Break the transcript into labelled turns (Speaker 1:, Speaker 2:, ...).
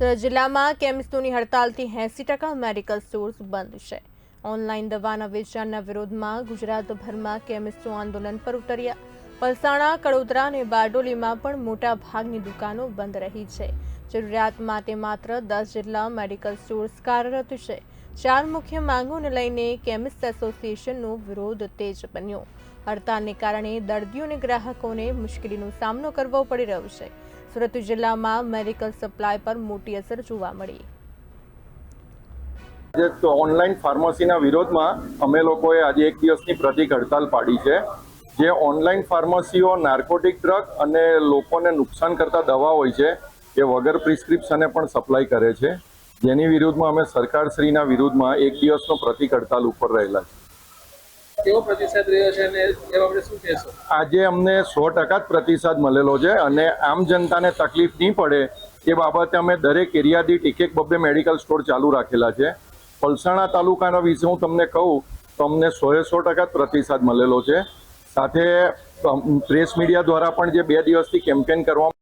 Speaker 1: સુરત જિલ્લામાં કેમિસ્ટોની હડતાલથી 80% medical stores બંધ છે। ઓનલાઈન દવાના વેચાણના વિરોધમાં ગુજરાતભરમાં કેમિસ્ટો આંદોલન પર ઉતર્યા। પલસાણા, કડોદરા અને બારડોલીમાં પણ મોટા ભાગની દુકાનો બંધ રહી છે। જરૂરિયાત માટે માત્ર 10 જેટલા મેડિકલ સ્ટોર્સ કાર્યરત છે। 4 મુખ્ય માંગોને લઈને કેમિસ્ટ એસોસિએશનનો વિરોધ તેજ બન્યો। હડતાલને કારણે દર્દીઓ અને ગ્રાહકોને મુશ્કેલીનો સામનો કરવો પડી રહ્યો છે। સુરત જિલ્લામાં મેડિકલ સપ્લાય પર મોટી અસર જોવા મળી।
Speaker 2: ઓનલાઈન ફાર્મસીના વિરોધમાં અમે લોકોએ આજે એક દિવસની પ્રતિક હડતાલ પાડી છે। જે ઓનલાઈન ફાર્મસીઓ નાર્કોટિક ડ્રગ અને લોકોને નુકસાન કરતા દવા હોય છે એ વગર પ્રિસ્ક્રિપ્શને પણ સપ્લાય કરે છે, જેની વિરુદ્ધમાં અમે સરકારશ્રીના વિરુદ્ધમાં એક દિવસનો પ્રતિક હડતાલ ઉપર રહેલા છે।
Speaker 3: કેવો પ્રતિસાદ રહ્યો છે અને એ બાબતે શું કહેશો?
Speaker 2: આજે અમને 100% પ્રતિસાદ મળેલો છે અને આમ જનતાને તકલીફ નહીં પડે એ બાબતે અમે દરેક એરિયા દીઠ એક બબ્બે મેડિકલ સ્ટોર ચાલુ રાખેલા છે। પલસાણા તાલુકાના વિશે હું તમને કહું તો અમને 100% પ્રતિસાદ મળેલો છે। સાથે પ્રેસ મીડિયા દ્વારા પણ જે 2 દિવસથી કેમ્પેન કરવામાં